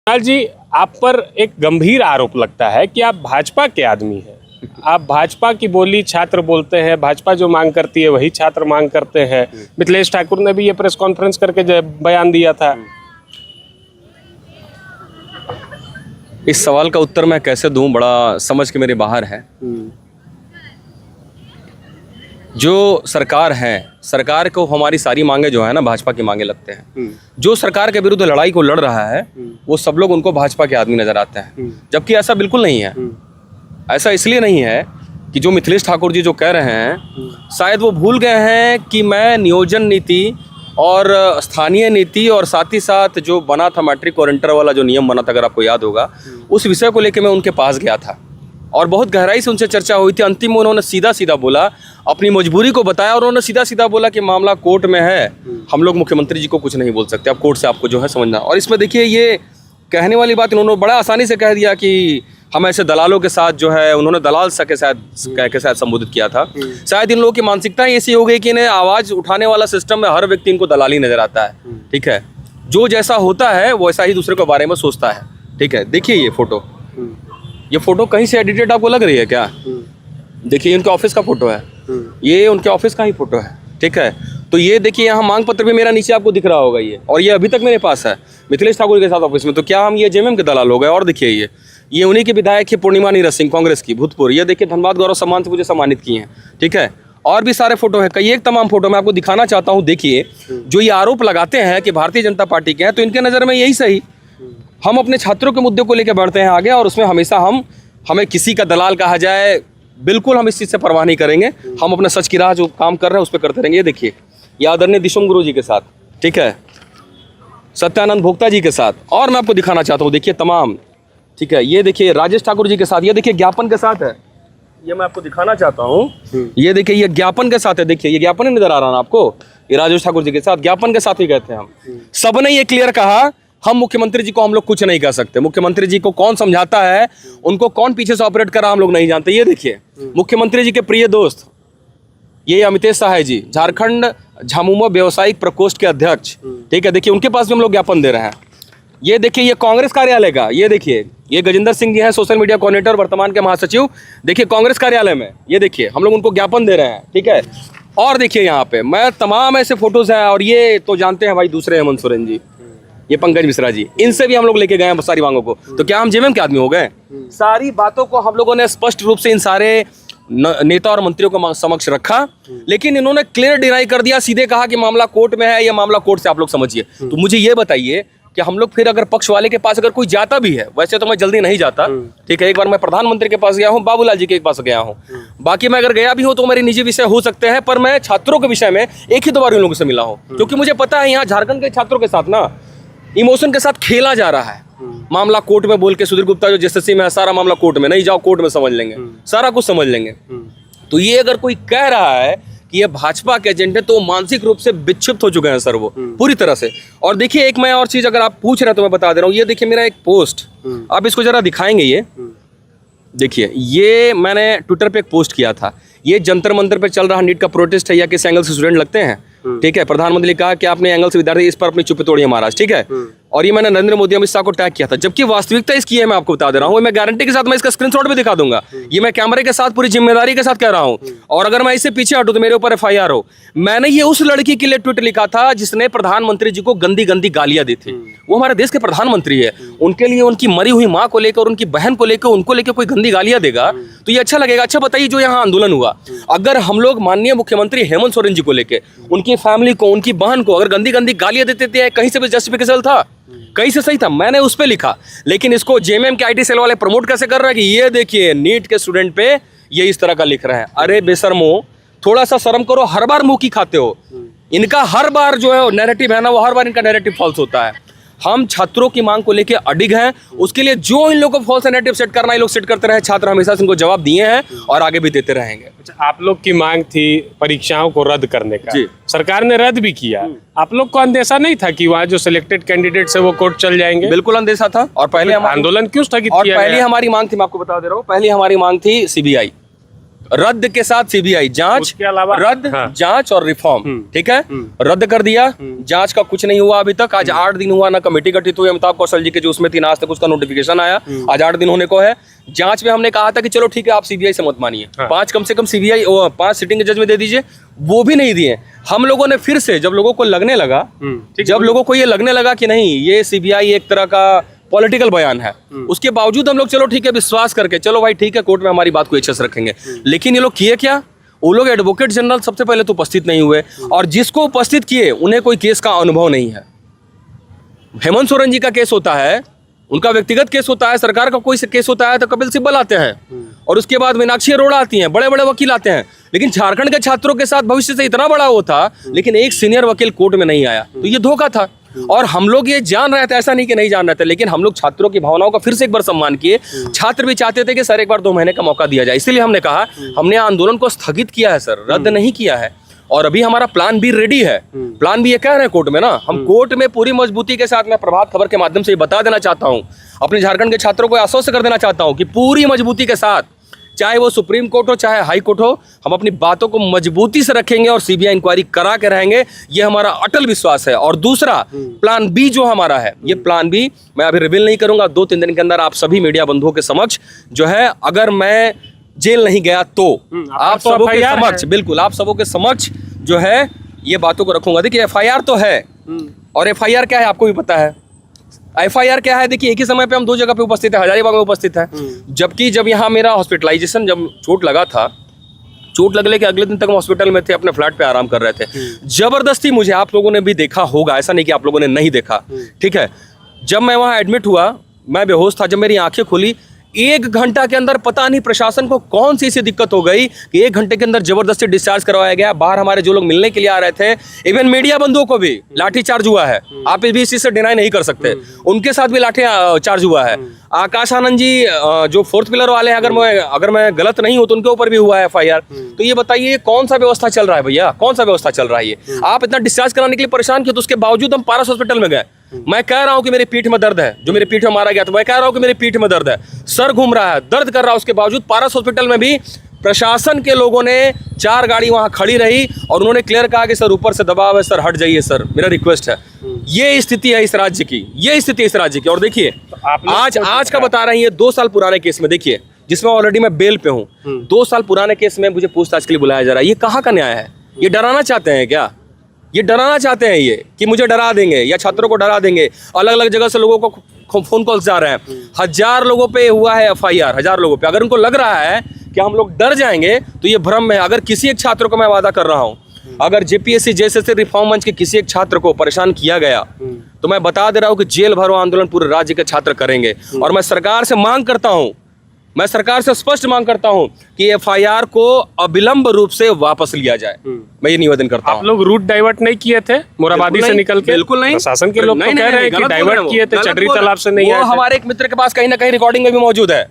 कुणाल जी, आप पर एक गंभीर आरोप लगता है कि आप भाजपा के आदमी हैं। आप भाजपा की बोली छात्र बोलते हैं, भाजपा जो मांग करती है वही छात्र मांग करते हैं। मिथिलेश ठाकुर ने भी ये प्रेस कॉन्फ्रेंस करके बयान दिया था। इस सवाल का उत्तर मैं कैसे दूं, बड़ा समझ के मेरे बाहर है। जो सरकार है, सरकार को हमारी सारी मांगे जो है ना भाजपा की मांगे लगते हैं। जो सरकार के विरुद्ध लड़ाई को लड़ रहा है वो सब लोग उनको भाजपा के आदमी नजर आते हैं, जबकि ऐसा बिल्कुल नहीं है। ऐसा इसलिए नहीं है कि जो मिथिलेश ठाकुर जी जो कह रहे हैं, शायद वो भूल गए हैं कि मैं नियोजन नीति और स्थानीय नीति और साथ ही साथ जो बना था मैट्रिक और इंटर वाला जो नियम बना था, अगर आपको याद होगा, उस विषय को लेकर मैं उनके पास गया था और बहुत गहराई से उनसे चर्चा हुई थी। अंतिम में उन्होंने सीधा सीधा बोला, अपनी मजबूरी को बताया और उन्होंने सीधा सीधा बोला कि मामला कोर्ट में है, हम लोग मुख्यमंत्री जी को कुछ नहीं बोल सकते, अब कोर्ट से आपको जो है समझना। और इसमें देखिए, ये कहने वाली बात उन्होंने बड़ा आसानी से कह दिया कि हम ऐसे दलालों के साथ जो है, उन्होंने दलाल सा के साथ कह के शायद संबोधित किया था। शायद इन लोगों की मानसिकता ऐसी हो गई कि इन्हें आवाज़ उठाने वाला सिस्टम में हर व्यक्ति इनको दलाली नजर आता है। ठीक है, जो जैसा होता है वैसा ही दूसरे के बारे में सोचता है। ठीक है, देखिए ये फोटो कहीं से एडिटेड आपको लग रही है क्या? देखिए, उनके ऑफिस का फोटो है, ये उनके ऑफिस का ही फोटो है। ठीक है, तो ये देखिए, यहाँ मांग पत्र भी मेरा नीचे आपको दिख रहा होगा ये, और ये अभी तक मेरे पास है मिथिलेश ठाकुर के साथ ऑफिस में। तो क्या हम ये जेएमएम के दलाल हो गए? और देखिए, ये उन्हीं के विधायक है, पूर्णिमा नीरज सिंह, कांग्रेस की भूतपूर्व। ये देखिए, धनबाद गौरव सम्मान से मुझे सम्मानित किए हैं। ठीक है, और भी सारे फोटो है, कई एक तमाम फोटो मैं आपको दिखाना चाहता हूँ। देखिए, जो ये आरोप लगाते हैं कि भारतीय जनता पार्टी के हैं, तो इनके नज़र में यही सही। हम अपने छात्रों के मुद्दे को लेकर बढ़ते हैं आगे, और उसमें हमेशा हमें किसी का दलाल कहा जाए, बिल्कुल हम इस चीज़ से परवाह नहीं करेंगे। हम अपने सच की राह जो काम कर रहे हैं उस पर करते रहेंगे। ये देखिए, ये आदरणीय दिशम गुरु जी के साथ, ठीक है, सत्यानंद भोक्ता जी के साथ, और मैं आपको दिखाना चाहता हूँ, देखिए तमाम। ठीक है, ये देखिए राजेश ठाकुर जी के साथ, ये देखिए ज्ञापन के साथ है, ये मैं आपको दिखाना चाहता हूँ। ये देखिए, ये ज्ञापन के साथ है, देखिए ये ज्ञापन नजर आ रहा है आपको, ये राजेश ठाकुर जी के साथ ज्ञापन के साथ ही गए थे हम। सबने ये क्लियर कहा, हम मुख्यमंत्री जी को हम लोग कुछ नहीं कह सकते। मुख्यमंत्री जी को कौन समझाता है, उनको कौन पीछे से ऑपरेट कर रहा, हम लोग नहीं जानते। ये देखिए, मुख्यमंत्री जी के प्रिय दोस्त ये अमितेश सहाय जी, झारखंड झामुमो व्यवसायिक प्रकोष्ठ के अध्यक्ष। ठीक है, देखिए उनके पास भी हम लोग ज्ञापन दे रहे हैं। ये देखिए, ये कांग्रेस कार्यालय का, ये देखिए, ये गजेंद्र सिंह जी हैं, सोशल मीडिया कोऑर्डिनेटर, वर्तमान के महासचिव। देखिए कांग्रेस कार्यालय में, ये देखिए हम लोग उनको ज्ञापन दे रहे हैं। ठीक है, और देखिए यहाँ पे मैं तमाम ऐसे फोटोज हैं, और ये तो जानते हैं भाई, दूसरे हेमंत सोरेन जी, ये पंकज मिश्रा जी, इनसे भी हम लोग लेके गए हैं सारी मांगों को। तो क्या हम जेएमएम के आदमी हो गए? सारी बातों को हम लोगों ने स्पष्ट रूप से इन सारे नेता और मंत्रियों को समक्ष रखा, लेकिन इन्होंने क्लियर डिनाई कर दिया, सीधे कहा कि मामला कोर्ट में है, या मामला कोर्ट से आप लोग समझिए। तो मुझे ये बताइए कि हम लोग फिर अगर पक्ष वाले के पास अगर कोई जाता भी है, वैसे तो मैं जल्दी नहीं जाता। ठीक है, एक बार मैं प्रधानमंत्री के पास गया हूँ, बाबूलाल जी के पास गया हूँ, बाकी मैं अगर गया भी हूँ तो मेरे निजी विषय हो सकते हैं, पर मैं छात्रों के विषय में एक ही दो बार उन लोगों से मिला हूँ, क्योंकि मुझे पता है यहाँ झारखंड के छात्रों के साथ ना इमोशन के साथ खेला जा रहा है। मामला कोर्ट में बोल के सुधीर गुप्ता जो जस्टिस में है, सारा मामला कोर्ट में, नहीं जाओ कोर्ट में समझ लेंगे, सारा कुछ समझ लेंगे। तो ये अगर कोई कह रहा है कि ये भाजपा के एजेंट है, तो मानसिक रूप से विक्षिप्त हो चुके हैं सर, वो पूरी तरह से। और देखिए, एक मैं और चीज अगर आप पूछ रहे हैं तो मैं बता दे रहा हूँ। ये देखिए मेरा एक पोस्ट, आप इसको जरा दिखाएंगे। ये देखिए, ये मैंने ट्विटर पे एक पोस्ट किया था। ये जंतर मंतर पे चल रहा नीट का प्रोटेस्ट है, या किस एंगल से स्टूडेंट लगते हैं। ठीक है, प्रधानमंत्री ने कहा कि आपने एंगल से विद्यार्थी, इस पर अपनी चुप्पी तोड़िए महाराज। ठीक है, और ये मैंने नरेंद्र मोदी अमित शाह को टैग किया था, जबकि वास्तविकता इसकी है, मैं आपको बता दे रहा हूँ। मैं गारंटी के साथ मैं इसका स्क्रीनशॉट भी दिखा दूंगा, ये मैं कैमरे के साथ पूरी जिम्मेदारी के साथ कह रहा हूँ। और अगर मैं इससे पीछे हटूं तो मेरे ऊपर FIR हो। मैंने ये उस लड़की के लिए ट्वीट लिखा था जिसने प्रधानमंत्री जी को गंदी गंदी गालियां दी थी। वो हमारे देश के प्रधानमंत्री है, उनके लिए उनकी मरी हुई माँ को लेकर, उनकी बहन को लेकर, उनको लेकर कोई गंदी गालियां देगा तो ये अच्छा लगेगा? अच्छा बताइए, जो यहाँ आंदोलन हुआ, अगर हम लोग माननीय मुख्यमंत्री हेमंत सोरेन जी को लेकर, उनकी फैमिली को, उनकी बहन को अगर गंदी गंदी गालियां देते थे, कहीं से भी जस्टिफिकेशन था, कहीं से सही था, मैंने उस पे लिखा। लेकिन इसको जेएमएम के IT सेल वाले प्रमोट कैसे कर रहे हैं कि ये देखिए नीट के स्टूडेंट पे ये इस तरह का लिख रहे हैं। अरे बेशर्मो, थोड़ा सा शर्म करो, हर बार मुंह की खाते हो। इनका हर बार जो है नैरेटिव है ना, वो हर बार इनका नैरेटिव फॉल्स होता है। हम छात्रों की मांग को लेकर अडिग हैं, उसके लिए जो इन लोगों को फॉल्स नैरेटिव सेट करना, ये लोग सेट करते रहे। छात्र हमेशा से इनको जवाब दिए हैं और आगे भी देते रहेंगे। अच्छा, आप लोग की मांग थी परीक्षाओं को रद्द करने का, सरकार ने रद्द भी किया। आप लोग को अंदेशा नहीं था कि वहाँ जो सिलेक्टेड कैंडिडेट्स है वो कोर्ट चल जाएंगे? बिल्कुल अंदेशा था, और पहले आंदोलन क्यों स्थगित और किया पहली हमारी मांग थी, मैं आपको बता दे रहा हूँ, पहली हमारी मांग थी CBI। रद्द के साथ सीबीआई जांच, उसके अलावा रद्द, जांच और रिफॉर्म, ठीक है, रद्द कर दिया, जांच का कुछ नहीं हुआ अभी तक। आज 8 दिन हुआ, ना कमेटी गठित हुई अमिताभ कौशल जी के जो उसमें थी, आज तक उसका नोटिफिकेशन आया, आज 8 दिन होने को है। जांच में हमने कहा था कि चलो ठीक है आप सीबीआई से मत मानिए, 5 कम से कम सीबीआई 5 सिटिंग जज में दे दीजिए, वो भी नहीं दिए। हम लोगों ने फिर से जब लोगों को लगने लगा, जब लोगों को ये लगने लगा कि नहीं ये सीबीआई एक तरह का पॉलिटिकल बयान है, उसके बावजूद हम लोग चलो ठीक है विश्वास करके चलो भाई ठीक है कोर्ट में हमारी बात को अच्छे से रखेंगे। लेकिन ये लोग किए क्या, वो लोग एडवोकेट जनरल सबसे पहले तो उपस्थित नहीं हुए, और जिसको उपस्थित किए उन्हें कोई केस का अनुभव नहीं है। हेमंत सोरेन जी का केस होता है, उनका व्यक्तिगत केस होता है, सरकार का कोई केस होता है तो कपिल सिब्बल आते हैं, और उसके बाद मीनाक्षी अरोड़ा आती हैं, बड़े बड़े वकील आते हैं। लेकिन झारखंड के छात्रों के साथ भविष्य से इतना बड़ा वो था, लेकिन एक सीनियर वकील कोर्ट में नहीं आया, तो ये धोखा था। और हम लोग ये जान रहे थे, ऐसा नहीं कि नहीं जान रहे थे, लेकिन हम लोग छात्रों की भावनाओं का फिर से एक बार सम्मान किए। छात्र भी चाहते थे कि सर एक बार 2 महीने का मौका दिया जाए, इसलिए हमने कहा हमने आंदोलन को स्थगित किया है सर, रद्द नहीं किया है। और अभी हमारा प्लान बी रेडी है। प्लान बी ये कह रहे हैं कोर्ट में ना, हम कोर्ट में पूरी मजबूती के साथ, मैं प्रभात खबर के माध्यम से ये बता देना चाहता हूँ, अपने झारखंड के छात्रों को आश्वस्त कर देना चाहता हूँ कि पूरी मजबूती के साथ, चाहे वो सुप्रीम कोर्ट हो चाहे हाई कोर्ट हो, हम अपनी बातों को मजबूती से रखेंगे और सीबीआई इंक्वायरी करा के रहेंगे, ये हमारा अटल विश्वास है। और दूसरा प्लान बी जो हमारा है, ये प्लान बी मैं अभी रिवील नहीं करूंगा, 2-3 दिन के अंदर आप सभी मीडिया बंधुओं के समक्ष जो है, अगर मैं जेल नहीं गया तो आप सबों के समक्ष, बिल्कुल आप सबों के समक्ष जो है ये बातों को रखूंगा। देखिए एफआईआर तो है, और एफआईआर क्या है आपको भी पता है। एफआईआर क्या है, देखिए एक ही समय पे हम 2 जगह पे उपस्थित है, हजारीबाग में उपस्थित है, जबकि जब यहाँ मेरा हॉस्पिटलाइजेशन, जब चोट लगा था, चोट लगने के अगले दिन तक हम हॉस्पिटल में थे, अपने फ्लैट पे आराम कर रहे थे। जबरदस्ती मुझे, आप लोगों ने भी देखा होगा, ऐसा नहीं कि आप लोगों ने नहीं देखा, ठीक है, जब मैं वहाँ एडमिट हुआ मैं बेहोश था, जब मेरी आंखें खुली 1 घंटा के अंदर पता नहीं प्रशासन को कौन सी ऐसी दिक्कत हो गई कि 1 घंटे के अंदर जबरदस्ती डिस्चार्ज करवाया गया। बाहर हमारे जो लोग मिलने के लिए आ रहे थे, इवन मीडिया बंधुओं को भी लाठी चार्ज हुआ है, आप भी इस चीज से डिनाई नहीं कर सकते, उनके साथ भी लाठी चार्ज हुआ है। आकाश आनंद जी जो 4th पिलर वाले हैं, अगर मैं गलत नहीं हूं तो उनके ऊपर भी हुआ है एफआईआर। तो ये बताइए कौन सा व्यवस्था चल रहा है भैया, कौन सा व्यवस्था चल रहा है ये? आप इतना डिस्चार्ज कराने के लिए परेशान किए, तो उसके बावजूद हम पारस हॉस्पिटल में गए। मैं कह रहा हूं कि मेरी पीठ में दर्द है, जो मेरी पीठ में मारा गया, तो मैं कह रहा हूं कि मेरी पीठ में दर्द है, सर घूम रहा है, दर्द कर रहा है, उसके बावजूद पारस हॉस्पिटल में भी प्रशासन के लोगों ने 4 गाड़ी वहां खड़ी रही और उन्होंने क्लियर कहा कि सर ऊपर से दबाव है, सर हट जाइए सर, मेरा रिक्वेस्ट है। ये स्थिति है इस राज्य की, ये स्थिति है इस राज्य की। और देखिए आज का बता रहे हैं, ये 2 साल पुराने केस में, देखिए जिसमें ऑलरेडी मैं बेल पे हूँ, 2 साल पुराने केस में मुझे पूछताछ के लिए बुलाया जा रहा है। ये कहाँ का न्याय है? ये डराना चाहते हैं क्या? ये डराना चाहते हैं ये कि मुझे डरा देंगे या छात्रों को डरा देंगे। अलग अलग जगह से लोगों को फोन कॉल्स जा रहे हैं, 1000 लोगों पे हुआ है एफआईआर, 1000 लोगों पे। अगर उनको लग रहा है कि हम लोग डर जाएंगे तो ये भ्रम है। अगर किसी एक छात्र को, मैं वादा कर रहा हूँ, अगर जेपीएससी जेएसएससी रिफॉर्म मंच के किसी एक छात्र को परेशान किया गया तो मैं बता दे रहा हूँ कि जेल भरो आंदोलन पूरे राज्य के छात्र करेंगे। और मैं सरकार से मांग करता हूँ, मैं सरकार से स्पष्ट मांग करता हूं कि एफआईआर को अविलंब रूप से वापस लिया जाए। मैं ये निवेदन करता हूं। आप लोग रूट डाइवर्ट नहीं किए थे मोराबादी से निकल के? बिल्कुल नहीं। प्रशासन के लोग तो कह रहे हैं कि डाइवर्ट किए थे, चटरी तालाब से नहीं आए थे। हमारे एक मित्र के पास कहीं ना कहीं रिकॉर्डिंग में भी मौजूद है।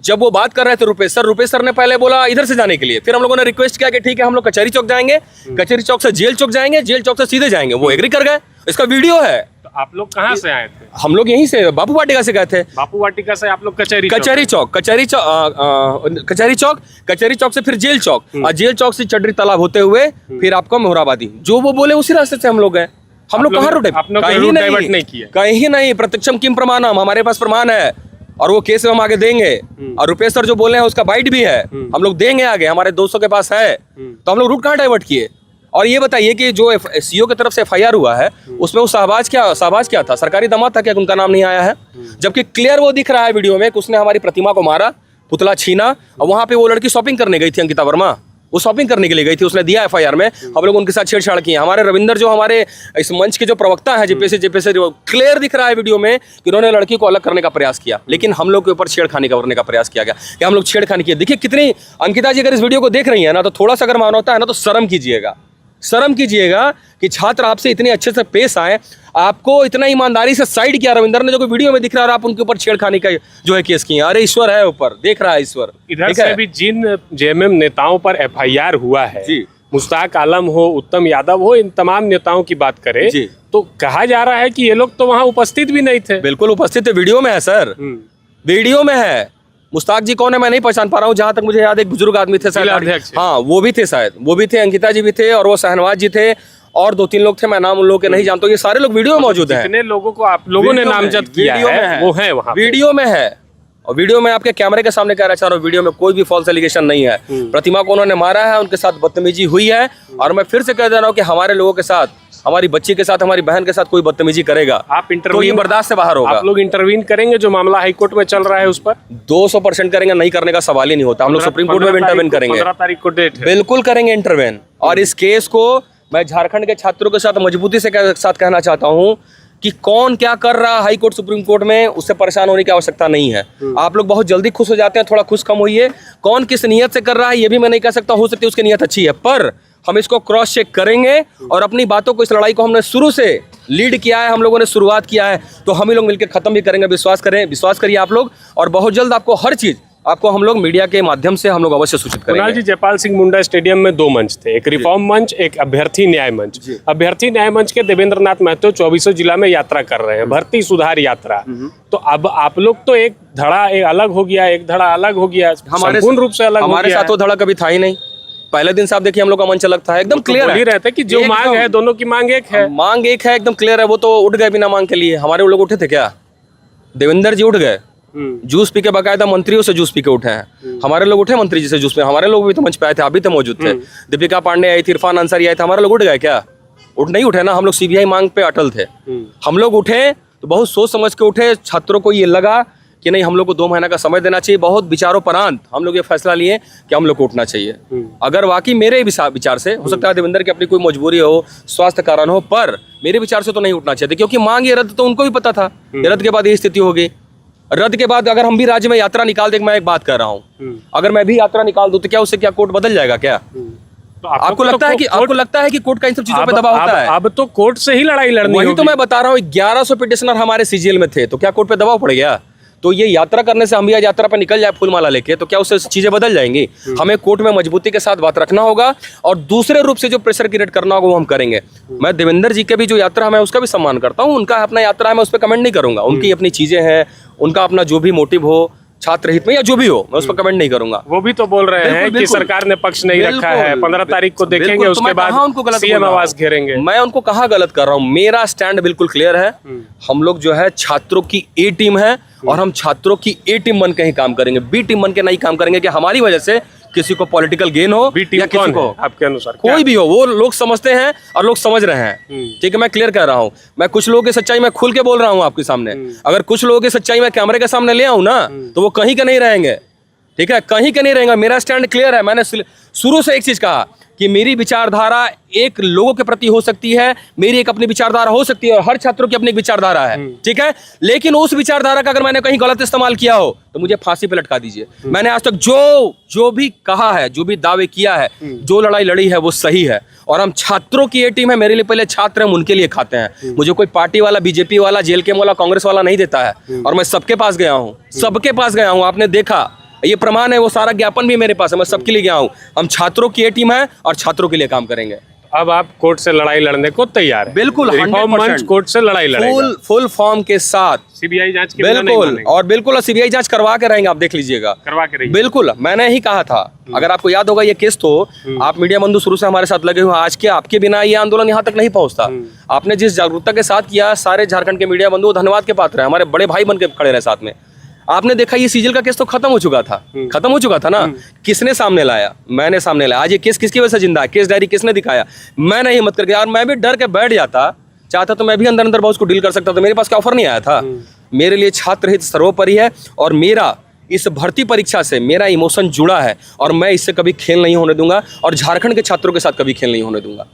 जब वो बात कर रहे थे रुपेश सर ने पहले बोला इधर से जाने के लिए, फिर हम लोगों ने रिक्वेस्ट किया कि ठीक है हम लोग कचहरी चौक जाएंगे, कचहरी चौक से जेल चौक जाएंगे, जेल चौक से सीधे जाएंगे। वो एग्री कर गए, इसका वीडियो है। आप लोग कहाँ से आए थे? हम लोग यहीं से बापू वाटिका से गए थे। बापू वाटिका से आप लोग कचहरी चौक से फिर जेल चौक, और जेल चौक से चटरी तालाब होते हुए फिर आपको मोराबादी, जो वो बोले उसी रास्ते से हम लोग गए। हम लोग कहाँ रूट नहीं किए? कहीं नहीं। प्रत्यक्षम किम प्रमाणम, हमारे पास प्रमाण है और वो केस में हम आगे देंगे। और रुपेश सर जो बोले हैं उसका बाइट भी है, हम लोग देंगे आगे, हमारे दोस्तों के पास है। तो हम लोग रूट कहाँ डाइवर्ट किए? और ये बताइए कि जो सीओ की तरफ से एफआईआर हुआ है उसमें वो शहबाज क्या था? सरकारी दामाद था क्या? उनका नाम नहीं आया है, जबकि क्लियर वो दिख रहा है वीडियो में कि उसने हमारी प्रतिमा को मारा, पुतला छीना, और वहां पे वो लड़की शॉपिंग करने गई थी, अंकिता वर्मा, वो शॉपिंग करने के लिए गई थी, उसने दिया एफआईआर में। हम लोग उनके साथ छेड़छाड़ किए। हमारे रविंदर जो हमारे इस मंच के जो प्रवक्ता है जेपीएससी जो क्लियर दिख रहा है वीडियो में कि उन्होंने लड़की को अलग करने का प्रयास किया, लेकिन हम लोग के ऊपर छेड़खानी करने का प्रयास किया गया कि हम लोग छेड़खानी किए। देखिए कितनी, अंकिता जी अगर इस वीडियो को देख रही है ना, तो थोड़ा सा अगर मानवता है ना, तो शर्म कीजिएगा कि छात्र आपसे इतने अच्छे से पेश आए, आपको इतना ईमानदारी से साइड किया रविंदर ने, जो कोई वीडियो में दिख रहा है, और आप उनके ऊपर छेड़खानी का जो है केस किए। अरे ईश्वर है ऊपर, देख रहा है ईश्वर। इधर से भी जिन जेएमएम नेताओं पर एफआईआर हुआ है, मुश्ताक आलम हो, उत्तम यादव हो, इन तमाम नेताओं की बात करें तो कहा जा रहा है कि ये लोग तो वहां उपस्थित भी नहीं थे। बिल्कुल उपस्थित थे, वीडियो में है सर, वीडियो में है। मुश्ताक जी कौन है मैं नहीं पहचान पा रहा हूँ, जहां तक मुझे याद है एक बुजुर्ग आदमी थे जिला शायद, अध्यक्ष। हाँ वो भी थे शायद, वो भी थे, अंकिता जी भी थे और वो शहनवाज जी थे और 2-3 लोग थे, मैं नाम उन लोगों के नहीं जानता हूँ। ये सारे लोग वीडियो में मौजूद हैं। जितने लोगों को आप लोगों ने नामजद किया है वो है वहाँ पे। वीडियो में है और वीडियो में आपके कैमरे के सामने कह रहा चाह रहा हूँ, वीडियो में कोई भी फॉल्स एलिगेशन नहीं है। प्रतिमा को उन्होंने मारा है, उनके साथ बदतमीजी हुई है और मैं फिर से कह दे रहा हूँ कि हमारे लोगों के साथ, हमारी बच्ची के साथ, हमारी बहन के साथ कोई बदतमीजी करेगा आप तो ये इंटरवीन बर्दाश्त से बाहर होगा। आप लोग इंटरवीन करेंगे जो मामला हाईकोर्ट में चल रहा है उस पर? 200% करेंगे, नहीं करने का सवाल ही नहीं होता। हम लोग सुप्रीम कोर्ट में भी इंटरवेन करेंगे, 15 तारीख को डेट है। बिल्कुल करेंगे इंटरवेन। और इस केस को मैं झारखंड के छात्रों के साथ मजबूती से साथ कहना चाहता हूं कि कौन क्या कर रहा है हाई कोर्ट सुप्रीम कोर्ट में, उससे परेशान होने की आवश्यकता नहीं है। आप लोग बहुत जल्दी खुश हो जाते हैं, थोड़ा खुश कम होइए। कौन किस नियत से कर रहा है ये भी मैं नहीं कह सकता, हो सकती है उसकी नियत अच्छी है, पर हम इसको क्रॉस चेक करेंगे और अपनी बातों को, इस लड़ाई को हमने शुरू से लीड किया है, हम लोगों ने शुरुआत किया है, तो हम ही लोग मिलकर खत्म भी करेंगे। विश्वास करें, विश्वास करिए आप लोग, और बहुत जल्द आपको हर चीज आपको हम लोग मीडिया के माध्यम से हम लोग अवश्य सूचित कुणाल करेंगे। जी, जयपाल सिंह मुंडा स्टेडियम में 2 मंच थे, एक रिफॉर्म मंच, एक अभ्यर्थी न्याय मंच। अभ्यर्थी न्याय मंच के देवेंद्र नाथ महतो 24 जिला में यात्रा कर रहे हैं, भर्ती सुधार यात्रा। तो अब आप लोग तो एक धड़ा एक अलग हो गया, एक धड़ा अलग हो गया, संपूर्ण रूप से अलग हो हमारे गया साथ वो धड़ा कभी था ही नहीं। पहले दिन से आप देखिए हम लोग का मंच अलग था, एकदम क्लियर ही रहता है कि जो मांग है, दोनों की मांग एक है। मांग एक है, एकदम क्लियर है। वो तो उठ गए बिना मांग के लिए, हमारे वो लोग उठे थे क्या? देवेंद्र जी उठ गए, जूस पी के, बाकायदा मंत्रियों से जूस पी के उठे हैं। हमारे लोग उठे मंत्री जी से जूस पे, हमारे लोग भी तो मंच पे आए थे, आप भी तो मौजूद थे। दीपिका पांडे आई थी, इरफान अंसारी आए थे, हमारे लोग उठ गए क्या? उठ नहीं उठे ना, हम लोग सीबीआई मांग पे अटल थे। हम लोग उठे तो बहुत सोच समझ के उठे। छात्रों को ये लगा कि नहीं, हम लोग को 2 महीना का समय देना चाहिए। बहुत विचारों परांत हम लोग ये फैसला लिए कि हम लोग को उठना चाहिए। अगर वाकई मेरे विचार से, हो सकता है देवेंद्र की अपनी कोई मजबूरी हो, स्वास्थ्य कारण हो, पर मेरे विचार से तो नहीं उठना चाहिए, क्योंकि मांग ये रद्द तो उनको भी पता था। ये रद्द के बाद ये स्थिति होगी। रद्द के बाद अगर हम भी राज्य में यात्रा निकाल दें, मैं एक बात कर रहा हूँ, अगर मैं भी यात्रा निकाल दूं तो क्या उससे क्या कोर्ट बदल जाएगा क्या? तो आपको लगता है कि कोर्ट का इन सब चीजों पे दबाव होता है? अब तो कोर्ट से ही लड़ाई लड़नी वही होगी। तो मैं बता रहा हूँ, 1100 पिटिशनर हमारे सीजीएल में थे, तो क्या कोर्ट पे दबाव पड़ गया? तो ये यात्रा करने से, हम भी आज यात्रा पर निकल जाए फूलमाला लेके, तो क्या उससे चीजें बदल जाएंगी? हमें कोर्ट में मजबूती के साथ बात रखना होगा और दूसरे रूप से जो प्रेशर क्रिएट करना होगा वो हम करेंगे। मैं देवेंद्र जी के भी जो यात्रा है मैं उसका भी सम्मान करता हूँ, उनका अपना यात्रा है, मैं उस पर कमेंट नहीं करूंगा। उनकी अपनी चीजें हैं, उनका अपना जो भी मोटिव हो, छात्र हित में या जो भी हो, मैं उस पर कमेंट नहीं करूंगा। वो भी तो बोल रहे हैं कि सरकार ने पक्ष नहीं रखा है, 15 तारीख को देखेंगे, उसके बाद सीएम आवास घेरेंगे। मैं उनको कहाँ गलत कर रहा हूँ? मेरा स्टैंड बिल्कुल क्लियर है। हम लोग जो है छात्रों की ए टीम है और हम छात्रों की ए टीम बन के ही काम करेंगे, बी टीम बन के नहीं काम करेंगे कि हमारी वजह से किसी को पॉलिटिकल गेन हो या किसी को, आपके अनुसार कोई भी हो। वो लोग समझते हैं और लोग समझ रहे हैं, ठीक है? मैं क्लियर कह रहा हूँ। मैं कुछ लोगों की सच्चाई मैं खुल के बोल रहा हूँ आपके सामने। अगर कुछ लोगों की सच्चाई मैं कैमरे के सामने ले आऊँ ना, तो वो कहीं के नहीं रहेंगे, ठीक है? कहीं के नहीं रहेंगे। मेरा स्टैंड क्लियर है। मैंने शुरू से एक चीज कहा कि मेरी विचारधारा एक लोगों के प्रति हो सकती है, मेरी एक अपनी विचारधारा हो सकती है, और हर छात्रों की अपनी एक विचारधारा है, ठीक है? लेकिन उस विचारधारा का अगर मैंने कहीं गलत इस्तेमाल किया हो तो मुझे फांसी पे लटका दीजिए। मैंने आज तक जो भी कहा है, जो भी दावे किया है, जो लड़ाई लड़ी है, वो सही है। और हम छात्रों की ये टीम है, मेरे लिए पहले छात्र हैं, उनके लिए खाते हैं। मुझे कोई पार्टी वाला, बीजेपी वाला, जेएलके वाला, कांग्रेस वाला नहीं देता है। और मैं सबके पास गया हूँ, सबके पास गया हूँ, आपने देखा, ये प्रमाण है, वो सारा ज्ञापन भी मेरे पास है। मैं सबके लिए गया हूँ। हम छात्रों की ये टीम है और छात्रों के लिए काम करेंगे। अब आप कोर्ट से लड़ाई लड़ने को तैयार है? बिल्कुल, रिफॉर्म मंच कोर्ट से लड़ाई लड़ेगा, फुल फॉर्म के साथ, सीबीआई जांच के बिना नहीं बिल्कुल, मानेंगे। और बिल्कुल सीबीआई जांच करवा के रहेंगे, आप देख लीजिएगा, करवा के रहिए। बिल्कुल। मैंने ही कहा था, अगर आपको याद होगा ये केस, तो आप मीडिया बंधु शुरू से हमारे साथ लगे हुए, आज के आपके बिना ये आंदोलन यहाँ तक नहीं पहुंचता। आपने जिस जागरूकता के साथ किया, सारे झारखंड के मीडिया बंधु धन्यवाद के पात्र हैं, हमारे बड़े भाई बन के खड़े रहे साथ में। आपने देखा ये सीजल का केस तो खत्म हो चुका था, खत्म हो चुका था ना। किसने सामने लाया? मैंने सामने लाया। आज ये केस किसकी वजह से जिंदा है? केस डायरी किसने दिखाया? मैंने हिम्मत करके, यार मैं भी डर के बैठ जाता, चाहता तो मैं भी अंदर अंदर बहुत को डील कर सकता था। मेरे पास क्या ऑफर नहीं आया था? मेरे लिए छात्र हित सर्वोपरि है और मेरा इस भर्ती परीक्षा से मेरा इमोशन जुड़ा है और मैं इससे कभी खेल नहीं होने दूंगा और झारखंड के छात्रों के साथ कभी खेल नहीं होने दूंगा।